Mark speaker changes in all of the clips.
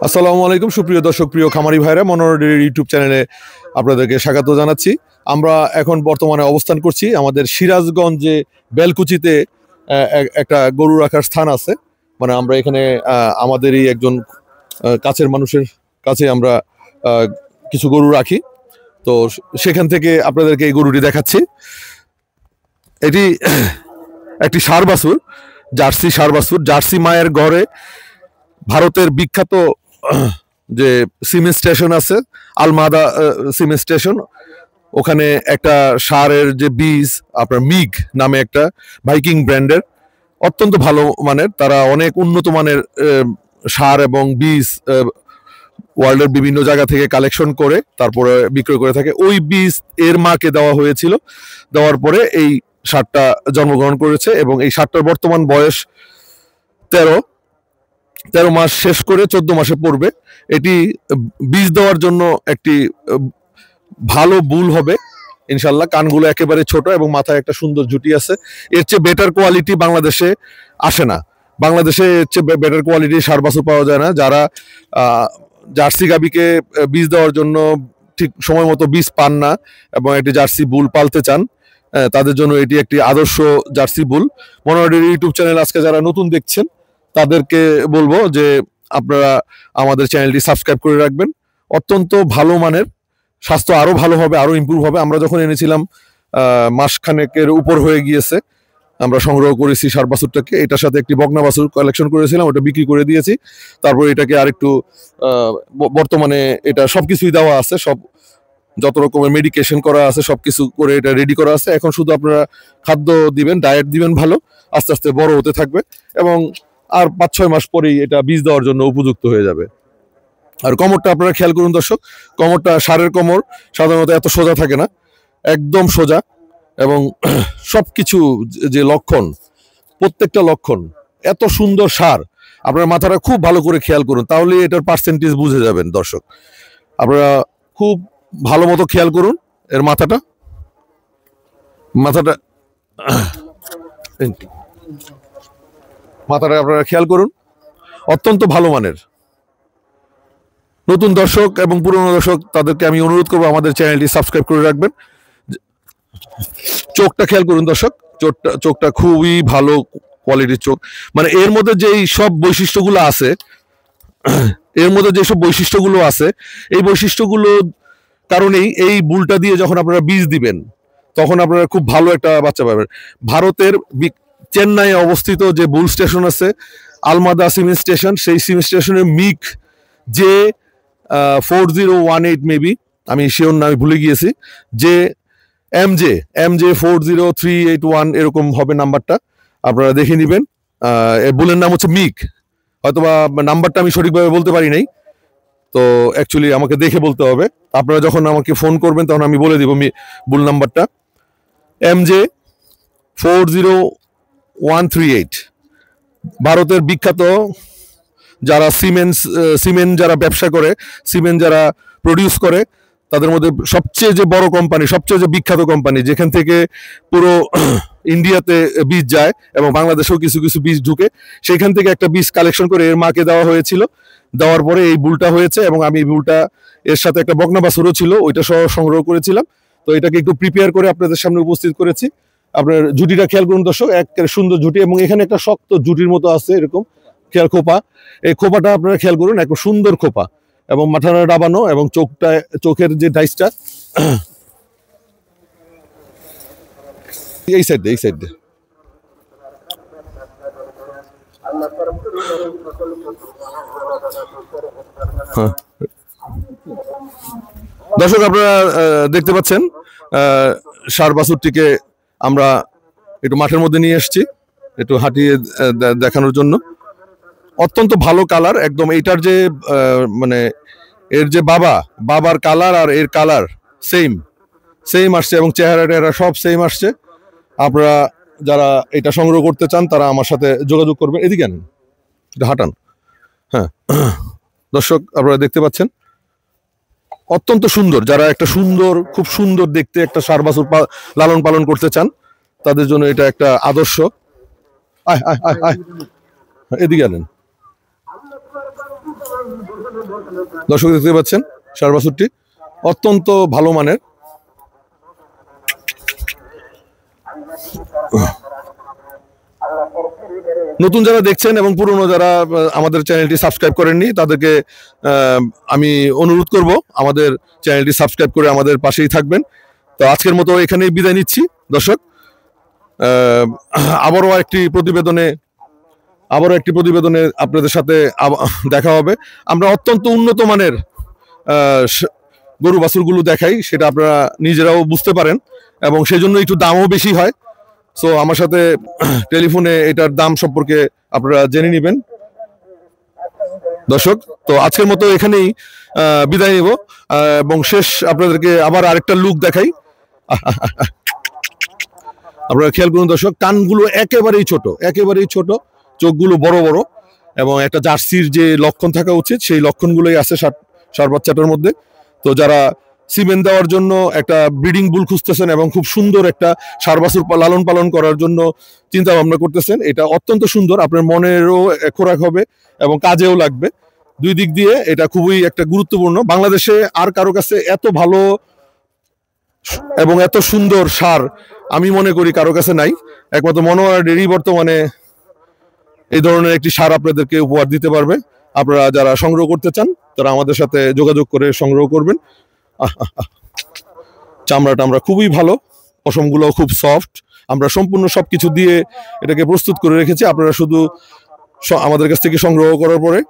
Speaker 1: আসসালামু আলাইকুম সুপ্রিয় দর্শক, প্রিয় খামারি ভাইরা, মনোহর ইউটিউব চ্যানেলে আপনাদেরকে স্বাগত জানাচ্ছি। আমরা এখন বর্তমানে অবস্থান করছি আমাদের সিরাজগঞ্জে বেলকুচিতে। একটা গরু রাখার স্থান আছে, মানে আমরা এখানে আমাদেরই একজন কাছের মানুষের কাছে আমরা কিছু গরু রাখি। তো সেখান থেকে আপনাদেরকে এই গরুটি দেখাচ্ছি। এটি একটি ষাঁড় বাছুর, জার্সি ষাঁড় বাছুর, জার্সি মায়ের ঘরে। ভারতের বিখ্যাত যে সিমেন্ট স্টেশন আছে, আলমাদা সিমেন্ট স্টেশন, ওখানে একটা ষাঁড়ের যে বীজ আপনার মিগ নামে একটা ভাইকিং ব্র্যান্ডের, অত্যন্ত ভালো মানের। তারা অনেক উন্নত মানের ষাঁড় এবং বীজ ওয়ার্ল্ডের বিভিন্ন জায়গা থেকে কালেকশন করে তারপরে বিক্রয় করে থাকে। ওই বীজ এর মাকে দেওয়া হয়েছিল, দেওয়ার পরে এই ষাঁড়টা জন্মগ্রহণ করেছে এবং এই ষাঁড়টার বর্তমান বয়স 13 মাস শেষ করে 14 মাসে পড়বে। এটি বীজ দেওয়ার জন্য একটি ভালো বুল হবে ইনশাল্লাহ। কানগুলো একেবারে ছোট এবং মাথায় একটা সুন্দর জুটি আছে। এর চেয়ে বেটার কোয়ালিটি বাংলাদেশে আসে না। বাংলাদেশে এর চেয়ে বেটার কোয়ালিটি ষাঁড় বাছুর পাওয়া যায় না। যারা জার্সি গাবিকে বীজ দেওয়ার জন্য ঠিক সময় মতো বীজ পান না এবং একটি জার্সি বুল পালতে চান, তাদের জন্য এটি একটি আদর্শ জার্সি বুল। মনোহর ইউটিউব চ্যানেল আজকে যারা নতুন দেখছেন তাদেরকে বলবো যে আপনারা আমাদের চ্যানেলটি সাবস্ক্রাইব করে রাখবেন। অত্যন্ত ভালো মানের, স্বাস্থ্য আরো ভালো হবে, আরো ইমপ্রুভ হবে। আমরা যখন এনেছিলাম মাসখানেকের উপর হয়ে গিয়েছে, আমরা সংগ্রহ করেছি ষাঁড় বাছুরটাকে। এটার সাথে একটি বকনা বাছুর কালেকশন করেছিলাম, ওটা বিক্রি করে দিয়েছি। তারপর এটাকে আরেকটু বর্তমানে এটা সবকিছুই দেওয়া আছে, সব যত রকমের মেডিকেশন করা আছে সবকিছু করে এটা রেডি করা আছে। এখন শুধু আপনারা খাদ্য দিবেন, ডায়েট দিবেন ভালো, আস্তে আস্তে বড় হতে থাকবে এবং আর 5-6 মাস পরেই এটা বীজ দেওয়ার জন্য উপযুক্ত হয়ে যাবে। আর কোমরটা আপনারা খেয়াল করুন দর্শক, কোমরটা ষাঁড়ের কোমর সাধারণত এত সোজা থাকে না, একদম সোজা। এবং সবকিছু যে লক্ষণ, প্রত্যেকটা লক্ষণ এত সুন্দর ষাঁড়, আপনারা মাথাটা খুব ভালো করে খেয়াল করুন, তাহলে এটার পার্সেন্টেজ বুঝে যাবেন দর্শক। আপনারা খুব ভালো মতো খেয়াল করুন এর মাথাটা আপনারা খেয়াল করুন, অত্যন্ত ভালো মানের। নতুন দর্শক এবং পুরনো দর্শক তাদেরকে আমি অনুরোধ করবো আমাদের চ্যানেলটি সাবস্ক্রাইব করে রাখবেন। চোখটা খেয়াল করুন দর্শক, চোখটা খুবই ভালো কোয়ালিটির চোখ। মানে এর মধ্যে যেই সব বৈশিষ্ট্যগুলো আছে, এই বৈশিষ্ট্যগুলো কারণেই এই বুলটা দিয়ে যখন আপনারা বীজ দিবেন তখন আপনারা খুব ভালো একটা বাচ্চা পাবেন। ভারতের চেন্নাইয়ে অবস্থিত যে বুল স্টেশন আছে, আলমাদা সিমেন্ট স্টেশন, সেই সিমেন্ট স্টেশনের মিগ যে 4018 মেবি, আমি শিওর না, আমি ভুলে গিয়েছি, যে এমজে 40381 এরকম হবে নাম্বারটা, আপনারা দেখে নেবেন। বুলের নাম হচ্ছে মিগ, হয়তোবা নাম্বারটা আমি সঠিকভাবে বলতে পারি নাই, তো অ্যাকচুয়ালি আমাকে দেখে বলতে হবে। আপনারা যখন আমাকে ফোন করবেন তখন আমি বলে দিব বুল নাম্বারটা। এমজে 40138। ভারতের বিখ্যাত যারা সিমেন্ট যারা ব্যবসা করে, সিমেন্ট যারা প্রডিউস করে, তাদের মধ্যে সবচেয়ে যে বড় কোম্পানি, সবচেয়ে যে বিখ্যাত কোম্পানি, যেখান থেকে পুরো ইন্ডিয়াতে বীজ যায় এবং বাংলাদেশেও কিছু কিছু বীজ ঢুকে, সেখান থেকে একটা বীজ কালেকশন করে এর মাকে দেওয়া হয়েছিল। দেওয়ার পরে এই বুলটা হয়েছে এবং আমি এই বুলটা এর সাথে একটা বকনা বাছুরও ছিল, ওইটা সহ সংগ্রহ করেছিলাম। তো এটাকে একটু প্রিপেয়ার করে আপনাদের সামনে উপস্থিত করেছি। আপনার জুটিটা খেয়াল করুন দর্শক, এক সুন্দর জুটি, এবং এখানে একটা শক্ত জুটির মতো আছে এরকম খেয়াল খোপা। এই খোপাটা আপনারা খেয়াল করুন, একটা সুন্দর খোপা এবং মাথাটা ডাবানো এবং চোখের যে ডাইসটা এই সাইড দিয়ে দর্শক আপনারা দেখতে পাচ্ছেন ষাঁড় বাছুরটিকে আমরা একটু মাঠের মধ্যে নিয়ে এসেছি একটু হাঁটিয়ে দেখানোর জন্য। অত্যন্ত ভালো কালার একদম। এইটার যে মানে এর যে বাবার কালার আর এর কালার সেম আসছে এবং চেহারা সব সেম আসছে। আপনারা যারা এটা সংগ্রহ করতে চান তারা আমার সাথে যোগাযোগ করবেন। এদিকে আনেন, এটা হাঁটান। হ্যাঁ দর্শক আপনারা দেখতে পাচ্ছেন, অত্যন্ত সুন্দর। যারা একটা সুন্দর, খুব সুন্দর দেখতে একটা ষাঁড় বাছুর লালন পালন করতে চান তাদের জন্য এটা একটা আদর্শ। এদিকে আনেন। দর্শক দেখতে পাচ্ছেন ষাঁড় বাছুরটি অত্যন্ত ভালো মানের। নতুন যারা দেখছেন এবং পুরনো যারা আমাদের চ্যানেলটি সাবস্ক্রাইব করেননি তাদেরকে আমি অনুরোধ করব আমাদের চ্যানেলটি সাবস্ক্রাইব করে আমাদের পাশেই থাকবেন। তো আজকের মতো এখানেই বিদায় নিচ্ছি দর্শক। আবারও একটি প্রতিবেদনে আপনাদের সাথে দেখা হবে। আমরা অত্যন্ত উন্নত মানের গরু বাছুরগুলো দেখাই, সেটা আপনারা নিজেরাও বুঝতে পারেন এবং সেজন্য একটু দামও বেশি হয়। সো আমার সাথে টেলিফোনে এটার দাম সম্পর্কে আপনারা জেনে নেবেন দর্শক। তো আজকের মতো এখানেই বিদায় নিব এবং শেষ আপনাদেরকে আবার আরেকটা লুক দেখাই। আপনারা খেয়াল করুন দর্শক, কানগুলো একেবারেই ছোট, চোখগুলো বড় বড় এবং একটা জার্সির যে লক্ষণ থাকা উচিত সেই লক্ষণগুলোই আছে ষাঁড় বাচ্চাটার মধ্যে। তো যারা সিমেন্ট দেওয়ার জন্য একটা ব্রিডিং বুল খুঁজতেছেন এবং খুব সুন্দর একটা ষাঁড় বাছুর লালন পালন করার জন্য চিন্তা ভাবনা করতেছেন, এটা অত্যন্ত সুন্দর, আপনার মনেরও খোরাক হবে এবং কাজেও লাগবে। দুই দিক দিয়ে এটা খুবই একটা গুরুত্বপূর্ণ। বাংলাদেশে আর কারো কাছে এত ভালো এবং এত সুন্দর ষাঁড় আমি মনে করি কারো কাছে নাই। একমাত্র মনোয়ারা ডেইরি বর্তমানে এই ধরনের একটি ষাঁড় আপনাদেরকে উপহার দিতে পারবে। আপনারা যারা সংগ্রহ করতে চান তারা আমাদের সাথে যোগাযোগ করে সংগ্রহ করবেন। চামড়াটা আমরা খুবই ভালো, পশমগুলো খুব সফট, আমরা সম্পূর্ণ সবকিছু দিয়ে এটাকে প্রস্তুত করে রেখেছি। আপনারা শুধু আমাদের কাছ থেকে সংগ্রহ করার পরে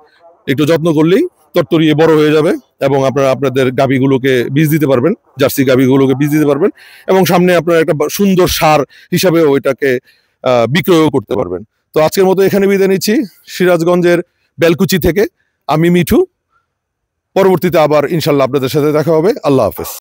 Speaker 1: একটু যত্ন করলেই তরতরিয়ে বড় হয়ে যাবে এবং আপনারা আপনাদের গাভীগুলোকে বীজ দিতে পারবেন, জার্সি গাভীগুলোকে বীজ দিতে পারবেন এবং সামনে আপনারা একটা সুন্দর ষাঁড় হিসাবেও এটাকে বিক্রয়ও করতে পারবেন। তো আজকের মতো এখানে বিদায় নিচ্ছি সিরাজগঞ্জের বেলকুচি থেকে। আমি মিঠু, পরবর্তীতে আবার ইনশাল্লাহ আপনাদের সাথে দেখা হবে। আল্লাহ হাফেজ।